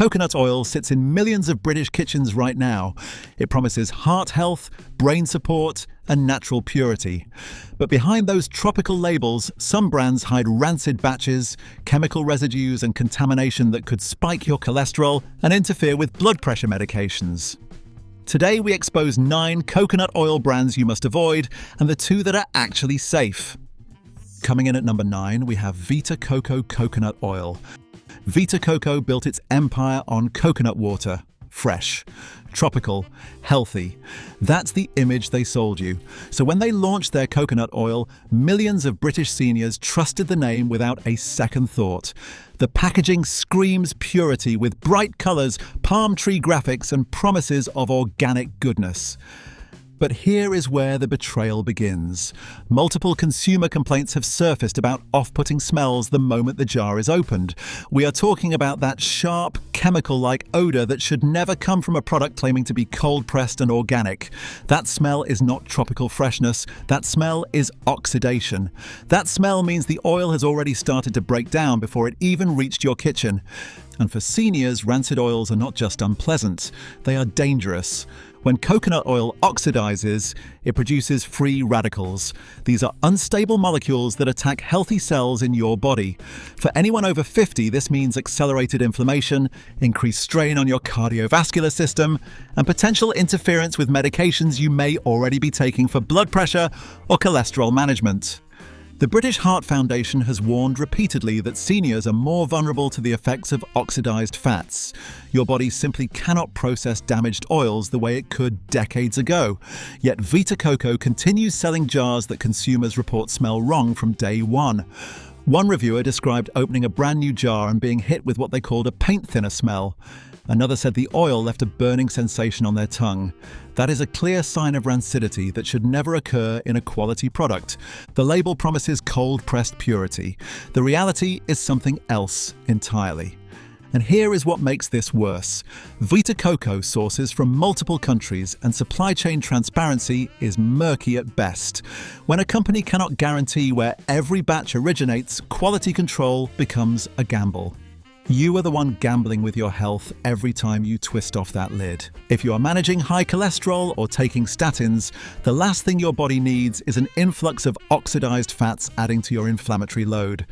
coconut oil sits in millions of British kitchens right now. It promises heart health, brain support, and natural purity. But behind those tropical labels, some brands hide rancid batches, chemical residues, and contamination that could spike your cholesterol and interfere with blood pressure medications. Today we expose 9 coconut oil brands you must avoid and the 2 that are actually safe. Coming in at number 9, we have Vita Coco coconut oil. Vita Coco built its empire on coconut water. Fresh, tropical, healthy. That's the image they sold you. So when they launched their coconut oil, millions of British seniors trusted the name without a second thought. The packaging screams purity with bright colours, palm tree graphics, and promises of organic goodness. But here is where the betrayal begins. Multiple consumer complaints have surfaced about off-putting smells the moment the jar is opened. We are talking about that sharp, chemical-like odour that should never come from a product claiming to be cold-pressed and organic. That smell is not tropical freshness. That smell is oxidation. That smell means the oil has already started to break down before it even reached your kitchen. And for seniors, rancid oils are not just unpleasant, they are dangerous. When coconut oil oxidizes, it produces free radicals. These are unstable molecules that attack healthy cells in your body. For anyone over 50, this means accelerated inflammation, increased strain on your cardiovascular system, and potential interference with medications you may already be taking for blood pressure or cholesterol management. The British Heart Foundation has warned repeatedly that seniors are more vulnerable to the effects of oxidized fats. Your body simply cannot process damaged oils the way it could decades ago. Yet Vita Coco continues selling jars that consumers report smell wrong from day one. One reviewer described opening a brand new jar and being hit with what they called a paint thinner smell. Another said the oil left a burning sensation on their tongue. That is a clear sign of rancidity that should never occur in a quality product. The label promises cold-pressed purity. The reality is something else entirely. And here is what makes this worse. Vita Coco sources from multiple countries and supply chain transparency is murky at best. When a company cannot guarantee where every batch originates, quality control becomes a gamble. You are the one gambling with your health every time you twist off that lid. If you are managing high cholesterol or taking statins, the last thing your body needs is an influx of oxidized fats adding to your inflammatory load.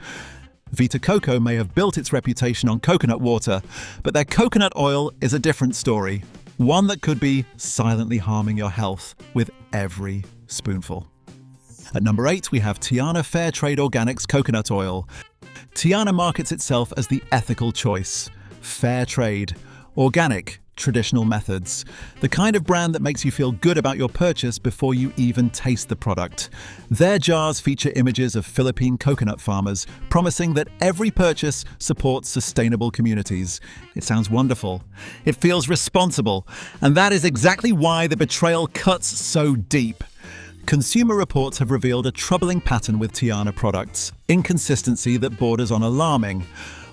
Vita Coco may have built its reputation on coconut water, but their coconut oil is a different story. One that could be silently harming your health with every spoonful. At number 8, we have Tiana Fairtrade Organics Coconut Oil. Tiana markets itself as the ethical choice. Fair trade, organic, traditional methods. The kind of brand that makes you feel good about your purchase before you even taste the product. Their jars feature images of Philippine coconut farmers, promising that every purchase supports sustainable communities. It sounds wonderful. It feels responsible. And that is exactly why the betrayal cuts so deep. Consumer reports have revealed a troubling pattern with Tiana products, inconsistency that borders on alarming.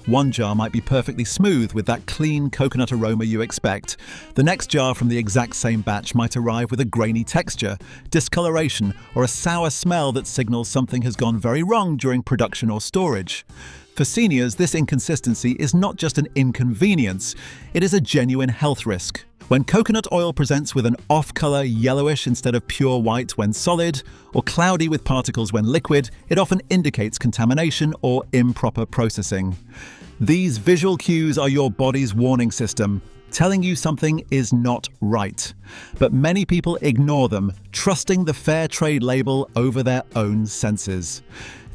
One jar might be perfectly smooth with that clean coconut aroma you expect. The next jar from the exact same batch might arrive with a grainy texture, discoloration, or a sour smell that signals something has gone very wrong during production or storage. For seniors, this inconsistency is not just an inconvenience, it is a genuine health risk. When coconut oil presents with an off-color yellowish instead of pure white when solid, or cloudy with particles when liquid, it often indicates contamination or improper processing. These visual cues are your body's warning system, telling you something is not right. But many people ignore them, trusting the fair trade label over their own senses.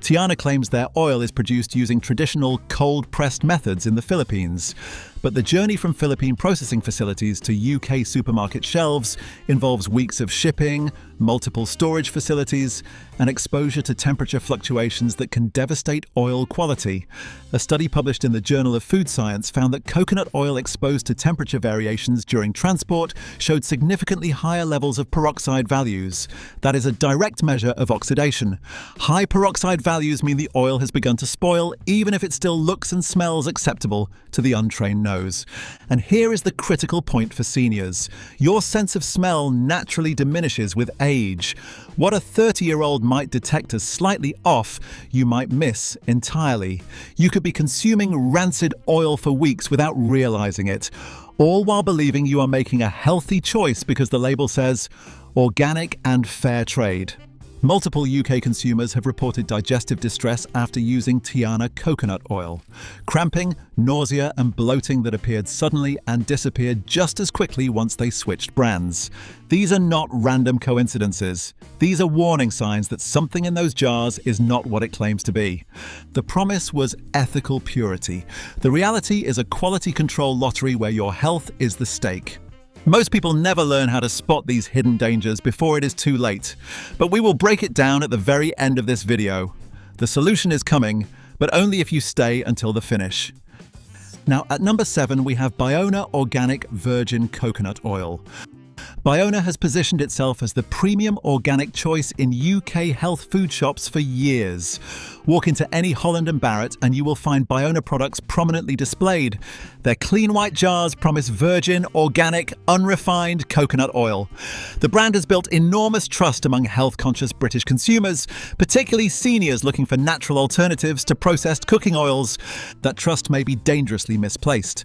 Tiana claims their oil is produced using traditional cold-pressed methods in the Philippines. But the journey from Philippine processing facilities to UK supermarket shelves involves weeks of shipping, multiple storage facilities, and exposure to temperature fluctuations that can devastate oil quality. A study published in the Journal of Food Science found that coconut oil exposed to temperature variations during transport showed significantly higher levels of peroxide values. That is a direct measure of oxidation. High peroxide values mean the oil has begun to spoil, even if it still looks and smells acceptable to the untrained nose. And here is the critical point for seniors. Your sense of smell naturally diminishes with age age. What a 30-year-old might detect as slightly off, you might miss entirely. You could be consuming rancid oil for weeks without realizing it, all while believing you are making a healthy choice because the label says organic and fair trade. Multiple UK consumers have reported digestive distress after using Tiana coconut oil. Cramping, nausea and bloating that appeared suddenly and disappeared just as quickly once they switched brands. These are not random coincidences. These are warning signs that something in those jars is not what it claims to be. The promise was ethical purity. The reality is a quality control lottery where your health is the stake. Most people never learn how to spot these hidden dangers before it is too late, but we will break it down at the very end of this video. The solution is coming, but only if you stay until the finish. Now, at number 7, we have Biona Organic Virgin Coconut Oil. Biona has positioned itself as the premium organic choice in UK health food shops for years. Walk into any Holland and Barrett and you will find Biona products prominently displayed. Their clean white jars promise virgin, organic, unrefined coconut oil. The brand has built enormous trust among health-conscious British consumers, particularly seniors looking for natural alternatives to processed cooking oils. That trust may be dangerously misplaced.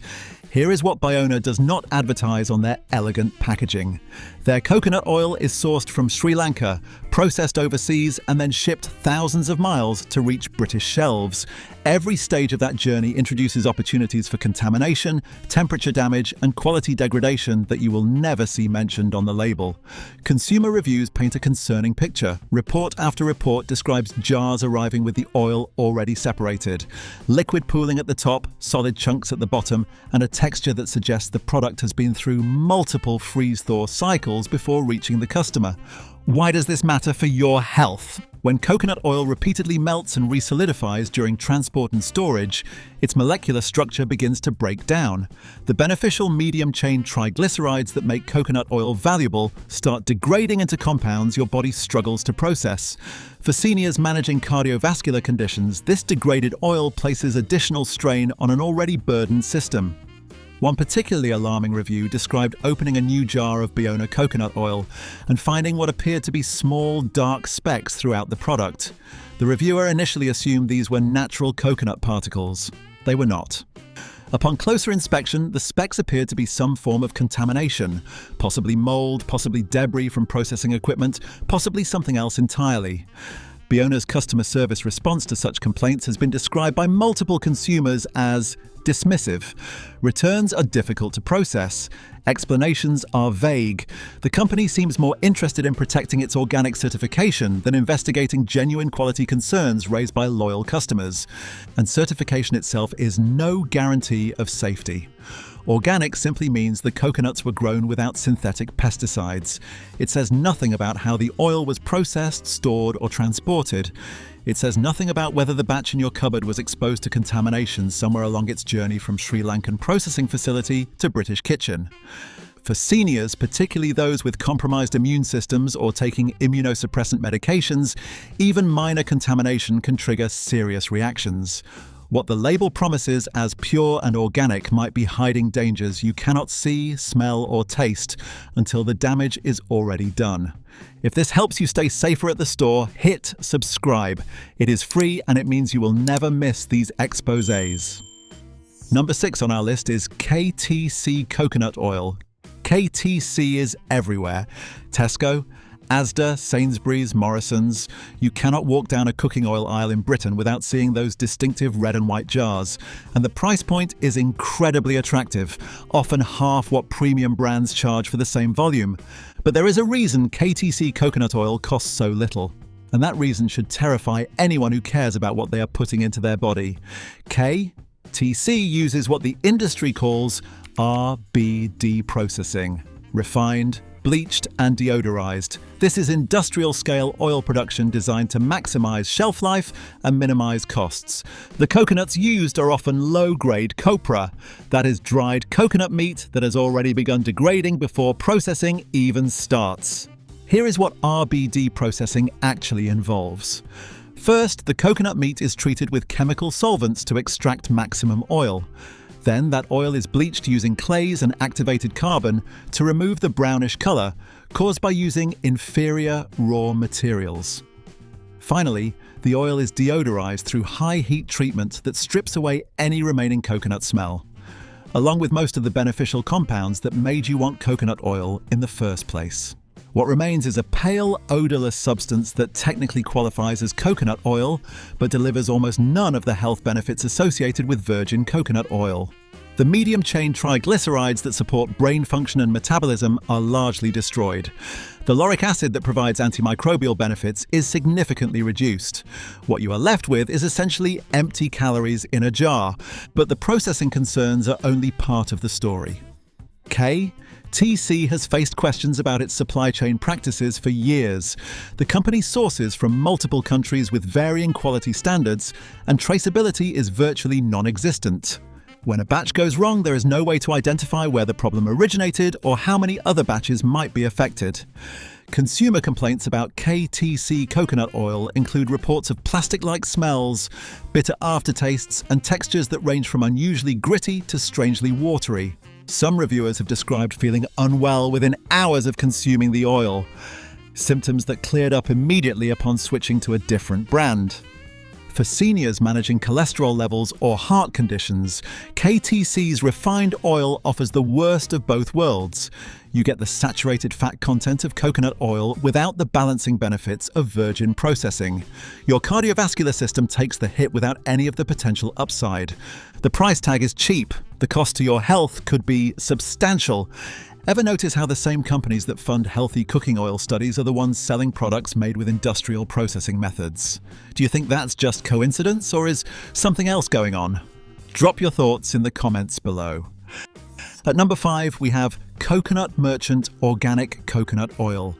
Here is what Biona does not advertise on their elegant packaging. Their coconut oil is sourced from Sri Lanka, processed overseas and then shipped thousands of miles to reach British shelves. Every stage of that journey introduces opportunities for contamination, temperature damage and quality degradation that you will never see mentioned on the label. Consumer reviews paint a concerning picture. Report after report describes jars arriving with the oil already separated, liquid pooling at the top, solid chunks at the bottom, and a texture that suggests the product has been through multiple freeze-thaw cycles before reaching the customer. Why does this matter for your health? When coconut oil repeatedly melts and resolidifies during transport and storage, its molecular structure begins to break down. The beneficial medium-chain triglycerides that make coconut oil valuable start degrading into compounds your body struggles to process. For seniors managing cardiovascular conditions, this degraded oil places additional strain on an already burdened system. One particularly alarming review described opening a new jar of Biona coconut oil and finding what appeared to be small, dark specks throughout the product. The reviewer initially assumed these were natural coconut particles. They were not. Upon closer inspection, the specks appeared to be some form of contamination, possibly mold, possibly debris from processing equipment, possibly something else entirely. Biona's customer service response to such complaints has been described by multiple consumers as dismissive. Returns are difficult to process. Explanations are vague. The company seems more interested in protecting its organic certification than investigating genuine quality concerns raised by loyal customers. And certification itself is no guarantee of safety. Organic simply means the coconuts were grown without synthetic pesticides. It says nothing about how the oil was processed, stored, or transported. It says nothing about whether the batch in your cupboard was exposed to contamination somewhere along its journey from Sri Lankan processing facility to British kitchen. For seniors, particularly those with compromised immune systems or taking immunosuppressant medications, even minor contamination can trigger serious reactions. What the label promises as pure and organic might be hiding dangers you cannot see, smell, or taste until the damage is already done. If this helps you stay safer at the store, hit subscribe. It is free and it means you will never miss these exposés. Number 6 on our list is KTC coconut oil. KTC is everywhere. Tesco, Asda, Sainsbury's, Morrison's. You cannot walk down a cooking oil aisle in Britain without seeing those distinctive red and white jars. And the price point is incredibly attractive, often half what premium brands charge for the same volume. But there is a reason KTC coconut oil costs so little. And that reason should terrify anyone who cares about what they are putting into their body. KTC uses what the industry calls RBD processing, refined, bleached and deodorized. This is industrial-scale oil production designed to maximize shelf life and minimize costs. The coconuts used are often low-grade copra, that is dried coconut meat that has already begun degrading before processing even starts. Here is what RBD processing actually involves. First, the coconut meat is treated with chemical solvents to extract maximum oil. Then that oil is bleached using clays and activated carbon to remove the brownish color caused by using inferior raw materials. Finally, the oil is deodorized through high heat treatment that strips away any remaining coconut smell, along with most of the beneficial compounds that made you want coconut oil in the first place. What remains is a pale, odorless substance that technically qualifies as coconut oil, but delivers almost none of the health benefits associated with virgin coconut oil. The medium-chain triglycerides that support brain function and metabolism are largely destroyed. The lauric acid that provides antimicrobial benefits is significantly reduced. What you are left with is essentially empty calories in a jar, but the processing concerns are only part of the story. TC has faced questions about its supply chain practices for years. The company sources from multiple countries with varying quality standards, and traceability is virtually non-existent. When a batch goes wrong, there is no way to identify where the problem originated or how many other batches might be affected. Consumer complaints about KTC coconut oil include reports of plastic-like smells, bitter aftertastes, and textures that range from unusually gritty to strangely watery. Some reviewers have described feeling unwell within hours of consuming the oil, symptoms that cleared up immediately upon switching to a different brand. For seniors managing cholesterol levels or heart conditions, KTC's refined oil offers the worst of both worlds. You get the saturated fat content of coconut oil without the balancing benefits of virgin processing. Your cardiovascular system takes the hit without any of the potential upside. The price tag is cheap. The cost to your health could be substantial. Ever notice how the same companies that fund healthy cooking oil studies are the ones selling products made with industrial processing methods? Do you think that's just coincidence, or is something else going on? Drop your thoughts in the comments below. At number 5, we have Coconut Merchant Organic Coconut Oil.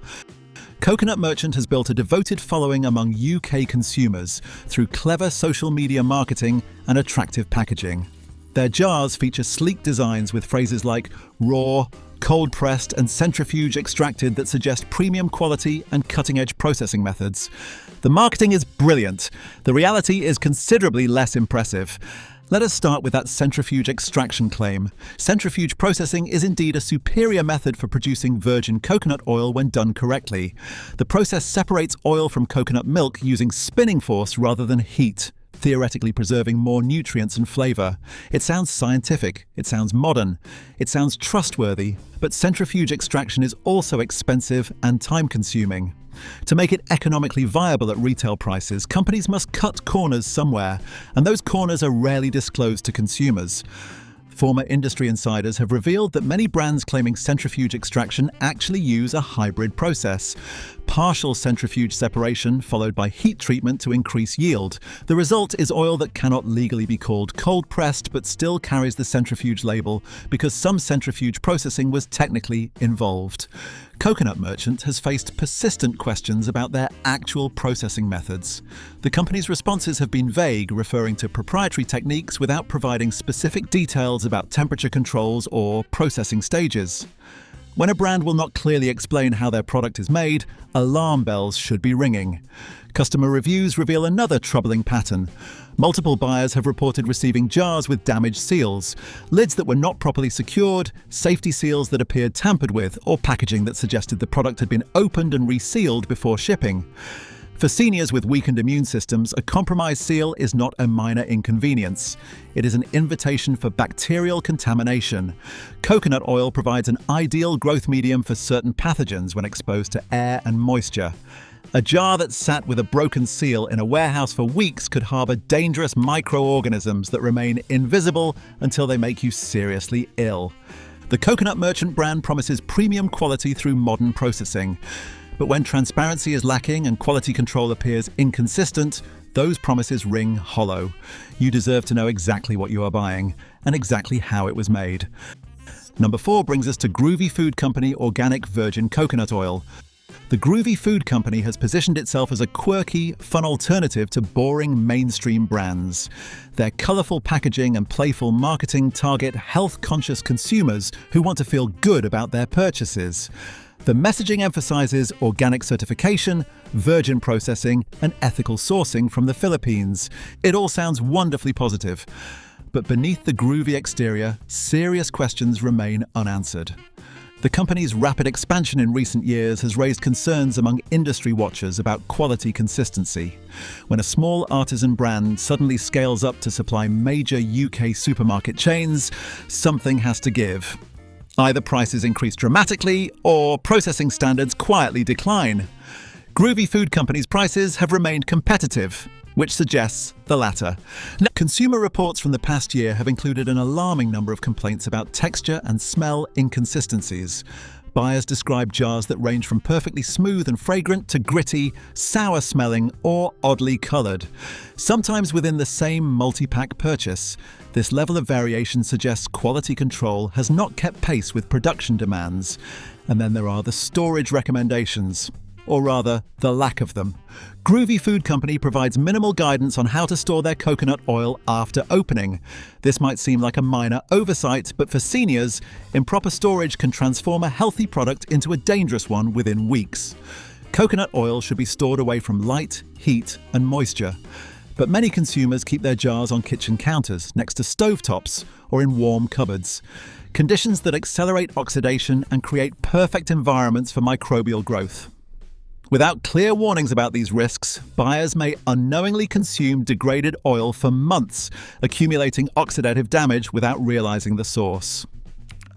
Coconut Merchant has built a devoted following among UK consumers through clever social media marketing and attractive packaging. Their jars feature sleek designs with phrases like raw, cold-pressed and centrifuge extracted that suggest premium quality and cutting-edge processing methods. The marketing is brilliant. The reality is considerably less impressive. Let us start with that centrifuge extraction claim. Centrifuge processing is indeed a superior method for producing virgin coconut oil when done correctly. The process separates oil from coconut milk using spinning force rather than heat, theoretically preserving more nutrients and flavor. It sounds scientific, it sounds modern, it sounds trustworthy, but centrifuge extraction is also expensive and time-consuming. To make it economically viable at retail prices, companies must cut corners somewhere, and those corners are rarely disclosed to consumers. Former industry insiders have revealed that many brands claiming centrifuge extraction actually use a hybrid process. Partial centrifuge separation followed by heat treatment to increase yield. The result is oil that cannot legally be called cold-pressed but still carries the centrifuge label because some centrifuge processing was technically involved. Coconut Merchant has faced persistent questions about their actual processing methods. The company's responses have been vague, referring to proprietary techniques without providing specific details about temperature controls or processing stages. When a brand will not clearly explain how their product is made, alarm bells should be ringing. Customer reviews reveal another troubling pattern. Multiple buyers have reported receiving jars with damaged seals, lids that were not properly secured, safety seals that appeared tampered with, or packaging that suggested the product had been opened and resealed before shipping. For seniors with weakened immune systems, a compromised seal is not a minor inconvenience. It is an invitation for bacterial contamination. Coconut oil provides an ideal growth medium for certain pathogens when exposed to air and moisture. A jar that sat with a broken seal in a warehouse for weeks could harbor dangerous microorganisms that remain invisible until they make you seriously ill. The Coconut Merchant brand promises premium quality through modern processing. But when transparency is lacking and quality control appears inconsistent, those promises ring hollow. You deserve to know exactly what you are buying and exactly how it was made. Number 4 brings us to Groovy Food Company Organic Virgin Coconut Oil. The Groovy Food Company has positioned itself as a quirky, fun alternative to boring mainstream brands. Their colourful packaging and playful marketing target health-conscious consumers who want to feel good about their purchases. The messaging emphasizes organic certification, virgin processing, and ethical sourcing from the Philippines. It all sounds wonderfully positive. But beneath the groovy exterior, serious questions remain unanswered. The company's rapid expansion in recent years has raised concerns among industry watchers about quality consistency. When a small artisan brand suddenly scales up to supply major UK supermarket chains, something has to give. Either prices increase dramatically or processing standards quietly decline. Groovy Food Company's prices have remained competitive, which suggests the latter. Now, consumer reports from the past year have included an alarming number of complaints about texture and smell inconsistencies. Buyers describe jars that range from perfectly smooth and fragrant to gritty, sour-smelling, or oddly coloured. Sometimes within the same multi-pack purchase, this level of variation suggests quality control has not kept pace with production demands. And then there are the storage recommendations, or rather, the lack of them. Groovy Food Company provides minimal guidance on how to store their coconut oil after opening. This might seem like a minor oversight, but for seniors, improper storage can transform a healthy product into a dangerous one within weeks. Coconut oil should be stored away from light, heat, and moisture. But many consumers keep their jars on kitchen counters, next to stovetops, or in warm cupboards. Conditions that accelerate oxidation and create perfect environments for microbial growth. Without clear warnings about these risks, buyers may unknowingly consume degraded oil for months, accumulating oxidative damage without realizing the source.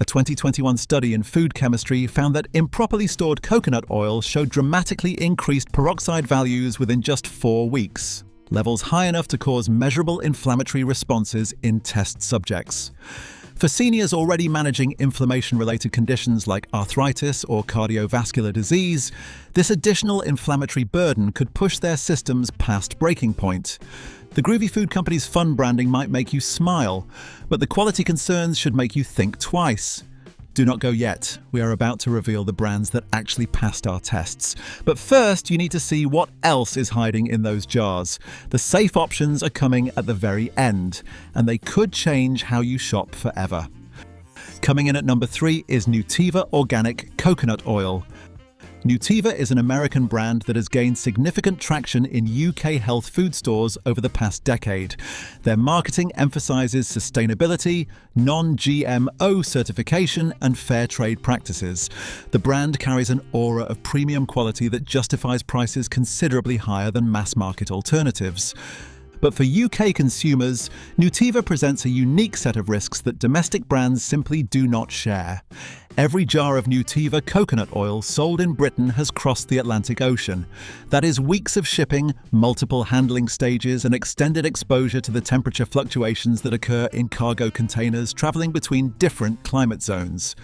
A 2021 study in food chemistry found that improperly stored coconut oil showed dramatically increased peroxide values within just 4 weeks, levels high enough to cause measurable inflammatory responses in test subjects. For seniors already managing inflammation-related conditions like arthritis or cardiovascular disease, this additional inflammatory burden could push their systems past breaking point. The Groovy Food Company's fun branding might make you smile, but the quality concerns should make you think twice. Do not go yet. We are about to reveal the brands that actually passed our tests. But first, you need to see what else is hiding in those jars. The safe options are coming at the very end, and they could change how you shop forever. Coming in at number 3 is Nutiva Organic Coconut Oil. Nutiva is an American brand that has gained significant traction in UK health food stores over the past decade. Their marketing emphasizes sustainability, non-GMO certification, and fair trade practices. The brand carries an aura of premium quality that justifies prices considerably higher than mass-market alternatives. But for UK consumers, Nutiva presents a unique set of risks that domestic brands simply do not share. Every jar of Nutiva coconut oil sold in Britain has crossed the Atlantic Ocean. That is weeks of shipping, multiple handling stages, and extended exposure to the temperature fluctuations that occur in cargo containers traveling between different climate zones.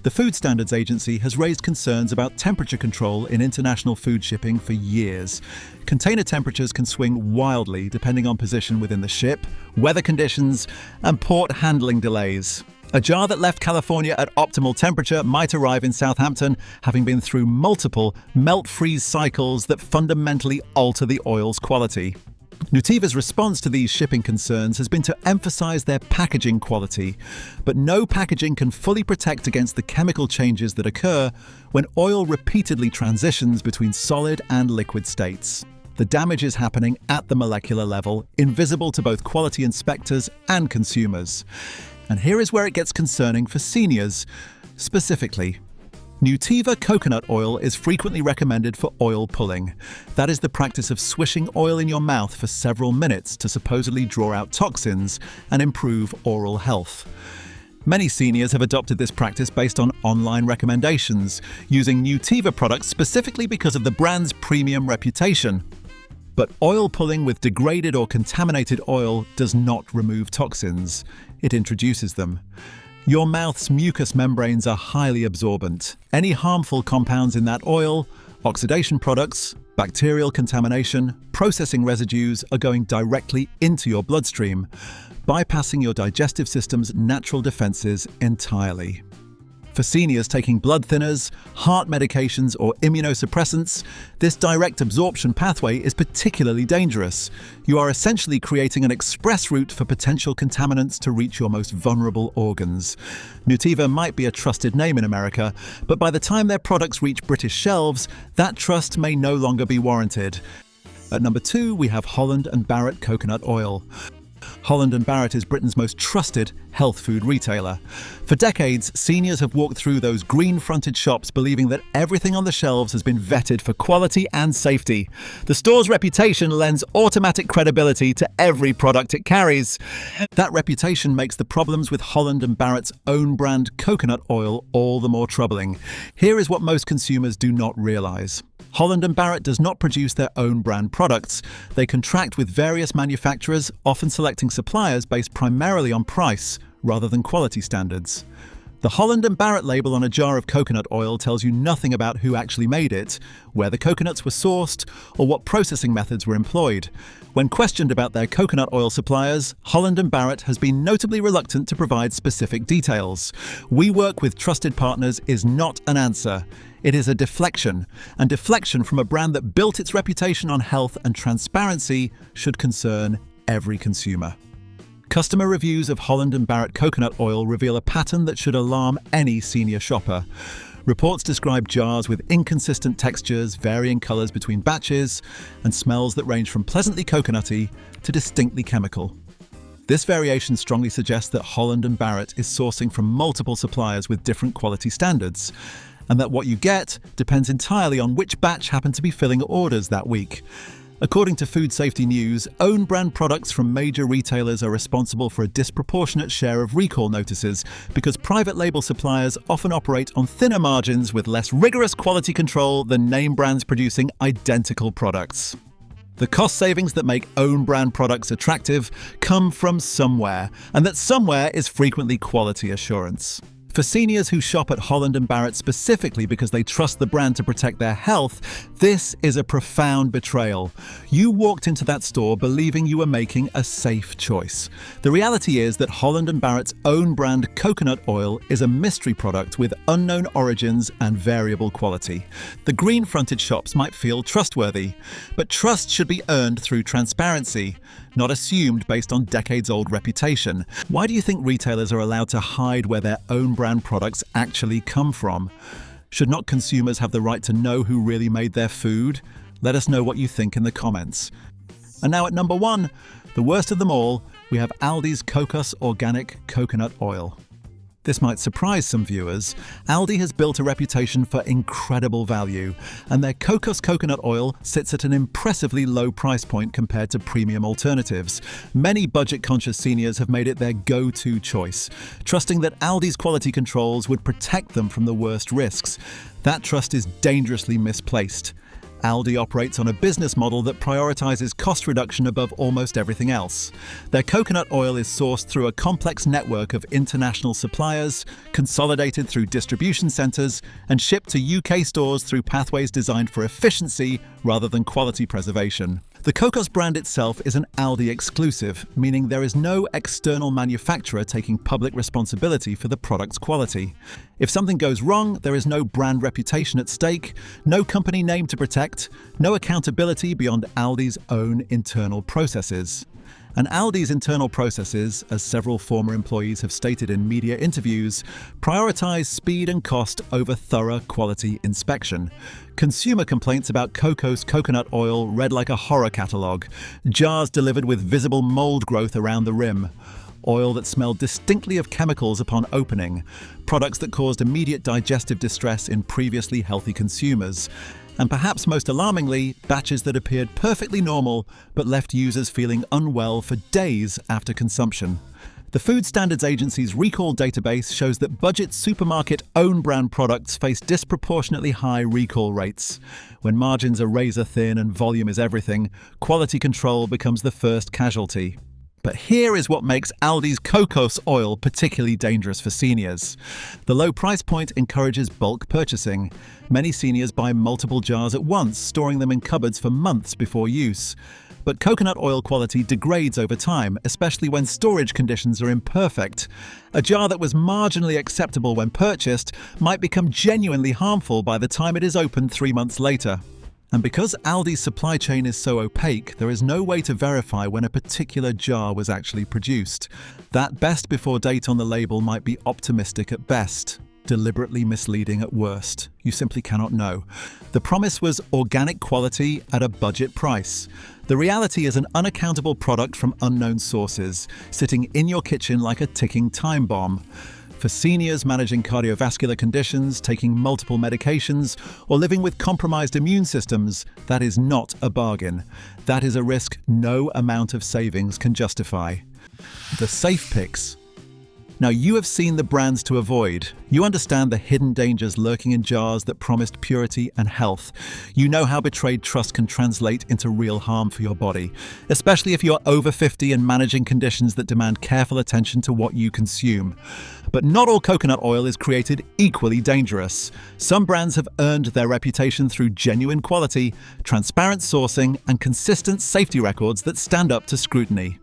The Food Standards Agency has raised concerns about temperature control in international food shipping for years. Container temperatures can swing wildly depending on position within the ship, weather conditions, and port handling delays. A jar that left California at optimal temperature might arrive in Southampton, having been through multiple melt-freeze cycles that fundamentally alter the oil's quality. Nutiva's response to these shipping concerns has been to emphasize their packaging quality, but no packaging can fully protect against the chemical changes that occur when oil repeatedly transitions between solid and liquid states. The damage is happening at the molecular level, invisible to both quality inspectors and consumers. And here is where it gets concerning for seniors. Specifically, Nutiva coconut oil is frequently recommended for oil pulling. That is the practice of swishing oil in your mouth for several minutes to supposedly draw out toxins and improve oral health. Many seniors have adopted this practice based on online recommendations, using Nutiva products specifically because of the brand's premium reputation. But oil pulling with degraded or contaminated oil does not remove toxins. It introduces them. Your mouth's mucous membranes are highly absorbent. Any harmful compounds in that oil, oxidation products, bacterial contamination, processing residues are going directly into your bloodstream, bypassing your digestive system's natural defenses entirely. For seniors taking blood thinners, heart medications, or immunosuppressants, this direct absorption pathway is particularly dangerous. You are essentially creating an express route for potential contaminants to reach your most vulnerable organs. Nutiva might be a trusted name in America, but by the time their products reach British shelves, that trust may no longer be warranted. At number 2, we have Holland and Barrett coconut oil. Holland and Barrett is Britain's most trusted health food retailer. For decades, seniors have walked through those green-fronted shops believing that everything on the shelves has been vetted for quality and safety. The store's reputation lends automatic credibility to every product it carries. That reputation makes the problems with Holland and Barrett's own brand coconut oil all the more troubling. Here is what most consumers do not realise. Holland and Barrett does not produce their own brand products. They contract with various manufacturers, often selecting suppliers based primarily on price rather than quality standards. The Holland and Barrett label on a jar of coconut oil tells you nothing about who actually made it, where the coconuts were sourced, or what processing methods were employed. When questioned about their coconut oil suppliers, Holland and Barrett has been notably reluctant to provide specific details. "We work with trusted partners" is not an answer. It is a deflection, and deflection from a brand that built its reputation on health and transparency should concern every consumer. Customer reviews of Holland and Barrett coconut oil reveal a pattern that should alarm any senior shopper. Reports describe jars with inconsistent textures, varying colours between batches, and smells that range from pleasantly coconutty to distinctly chemical. This variation strongly suggests that Holland and Barrett is sourcing from multiple suppliers with different quality standards, and that what you get depends entirely on which batch happened to be filling orders that week. According to Food Safety News, own brand products from major retailers are responsible for a disproportionate share of recall notices because private label suppliers often operate on thinner margins with less rigorous quality control than name brands producing identical products. The cost savings that make own brand products attractive come from somewhere, and that somewhere is frequently quality assurance. For seniors who shop at Holland and Barrett specifically because they trust the brand to protect their health, this is a profound betrayal. You walked into that store believing you were making a safe choice. The reality is that Holland and Barrett's own brand coconut oil is a mystery product with unknown origins and variable quality. The green-fronted shops might feel trustworthy, but trust should be earned through transparency, not assumed based on decades-old reputation. Why do you think retailers are allowed to hide where their own brand products actually come from? Should not consumers have the right to know who really made their food? Let us know what you think in the comments. And now at number 1, the worst of them all, we have Aldi's Kokos organic coconut oil. This might surprise some viewers. Aldi has built a reputation for incredible value, and their Kokos coconut oil sits at an impressively low price point compared to premium alternatives. Many budget-conscious seniors have made it their go-to choice, trusting that Aldi's quality controls would protect them from the worst risks. That trust is dangerously misplaced. Aldi operates on a business model that prioritizes cost reduction above almost everything else. Their coconut oil is sourced through a complex network of international suppliers, consolidated through distribution centers, and shipped to UK stores through pathways designed for efficiency rather than quality preservation. The Kokos brand itself is an Aldi exclusive, meaning there is no external manufacturer taking public responsibility for the product's quality. If something goes wrong, there is no brand reputation at stake, no company name to protect, no accountability beyond Aldi's own internal processes. And Aldi's internal processes, as several former employees have stated in media interviews, prioritize speed and cost over thorough quality inspection. Consumer complaints about Kokos coconut oil read like a horror catalogue. Jars delivered with visible mold growth around the rim. Oil that smelled distinctly of chemicals upon opening. Products that caused immediate digestive distress in previously healthy consumers. And perhaps most alarmingly, batches that appeared perfectly normal but left users feeling unwell for days after consumption. The Food Standards Agency's recall database shows that budget supermarket own brand products face disproportionately high recall rates. When margins are razor thin and volume is everything, quality control becomes the first casualty. But here is what makes Aldi's Kokos oil particularly dangerous for seniors. The low price point encourages bulk purchasing. Many seniors buy multiple jars at once, storing them in cupboards for months before use. But coconut oil quality degrades over time, especially when storage conditions are imperfect. A jar that was marginally acceptable when purchased might become genuinely harmful by the time it is opened 3 months later. And because Aldi's supply chain is so opaque, there is no way to verify when a particular jar was actually produced. That best before date on the label might be optimistic at best. deliberately misleading at worst. You simply cannot know. The promise was organic quality at a budget price. The reality is an unaccountable product from unknown sources, sitting in your kitchen like a ticking time bomb. For seniors managing cardiovascular conditions, taking multiple medications, or living with compromised immune systems, that is not a bargain. That is a risk no amount of savings can justify. The safe picks. Now, you have seen the brands to avoid. You understand the hidden dangers lurking in jars that promised purity and health. You know how betrayed trust can translate into real harm for your body, especially if you're over 50 and managing conditions that demand careful attention to what you consume. But not all coconut oil is created equally dangerous. Some brands have earned their reputation through genuine quality, transparent sourcing, and consistent safety records that stand up to scrutiny.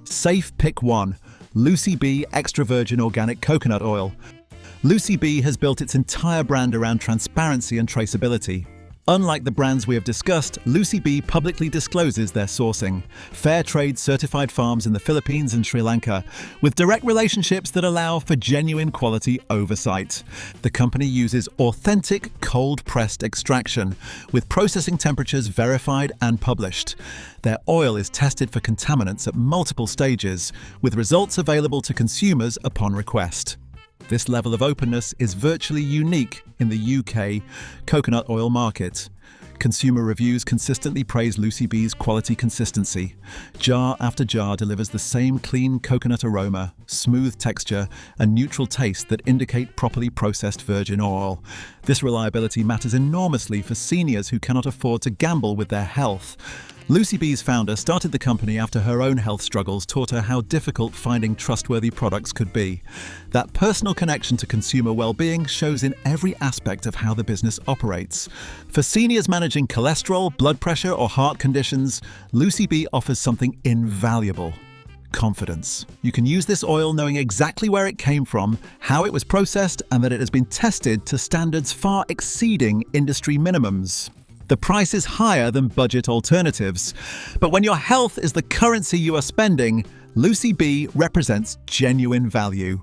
Safe pick 1. Lucy B Extra Virgin Organic Coconut Oil. Lucy B has built its entire brand around transparency and traceability. Unlike the brands we have discussed, Lucy B publicly discloses their sourcing. Fair trade certified farms in the Philippines and Sri Lanka, with direct relationships that allow for genuine quality oversight. The company uses authentic cold-pressed extraction, with processing temperatures verified and published. Their oil is tested for contaminants at multiple stages, with results available to consumers upon request. This level of openness is virtually unique in the UK coconut oil market. Consumer reviews consistently praise Lucy B's quality consistency. Jar after jar delivers the same clean coconut aroma, smooth texture, and neutral taste that indicate properly processed virgin oil. This reliability matters enormously for seniors who cannot afford to gamble with their health. Lucy B's founder started the company after her own health struggles taught her how difficult finding trustworthy products could be. That personal connection to consumer well-being shows in every aspect of how the business operates. For seniors managing cholesterol, blood pressure, or heart conditions, Lucy B offers something invaluable: confidence. You can use this oil knowing exactly where it came from, how it was processed, and that it has been tested to standards far exceeding industry minimums. The price is higher than budget alternatives, but when your health is the currency you are spending, Lucy B represents genuine value.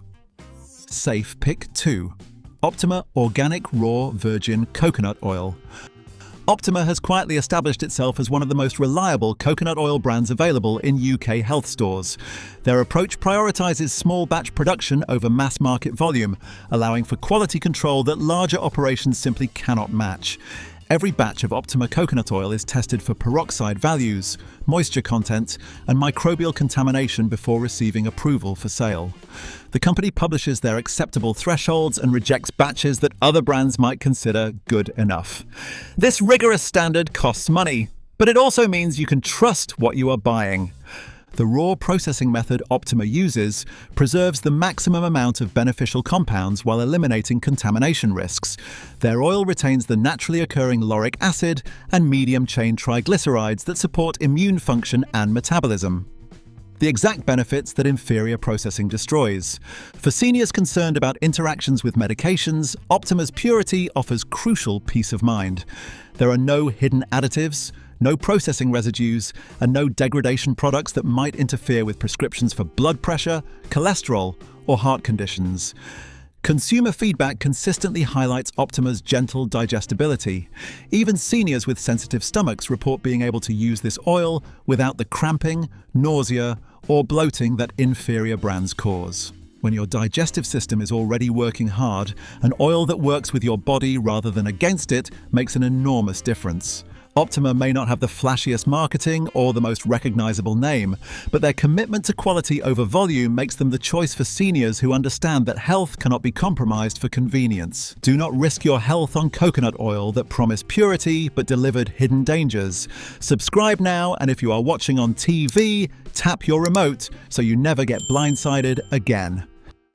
Safe pick 2. Optima Organic Raw Virgin Coconut Oil. Optima has quietly established itself as one of the most reliable coconut oil brands available in UK health stores. Their approach prioritizes small batch production over mass market volume, allowing for quality control that larger operations simply cannot match. Every batch of Optima coconut oil is tested for peroxide values, moisture content, and microbial contamination before receiving approval for sale. The company publishes their acceptable thresholds and rejects batches that other brands might consider good enough. This rigorous standard costs money, but it also means you can trust what you are buying. The raw processing method Optima uses preserves the maximum amount of beneficial compounds while eliminating contamination risks. Their oil retains the naturally occurring lauric acid and medium-chain triglycerides that support immune function and metabolism, the exact benefits that inferior processing destroys. For seniors concerned about interactions with medications, Optima's purity offers crucial peace of mind. There are no hidden additives, no processing residues, and no degradation products that might interfere with prescriptions for blood pressure, cholesterol, or heart conditions. Consumer feedback consistently highlights Optima's gentle digestibility. Even seniors with sensitive stomachs report being able to use this oil without the cramping, nausea, or bloating that inferior brands cause. When your digestive system is already working hard, an oil that works with your body rather than against it makes an enormous difference. Optima may not have the flashiest marketing or the most recognizable name, but their commitment to quality over volume makes them the choice for seniors who understand that health cannot be compromised for convenience. Do not risk your health on coconut oil that promised purity but delivered hidden dangers. Subscribe now, and if you are watching on TV, tap your remote so you never get blindsided again.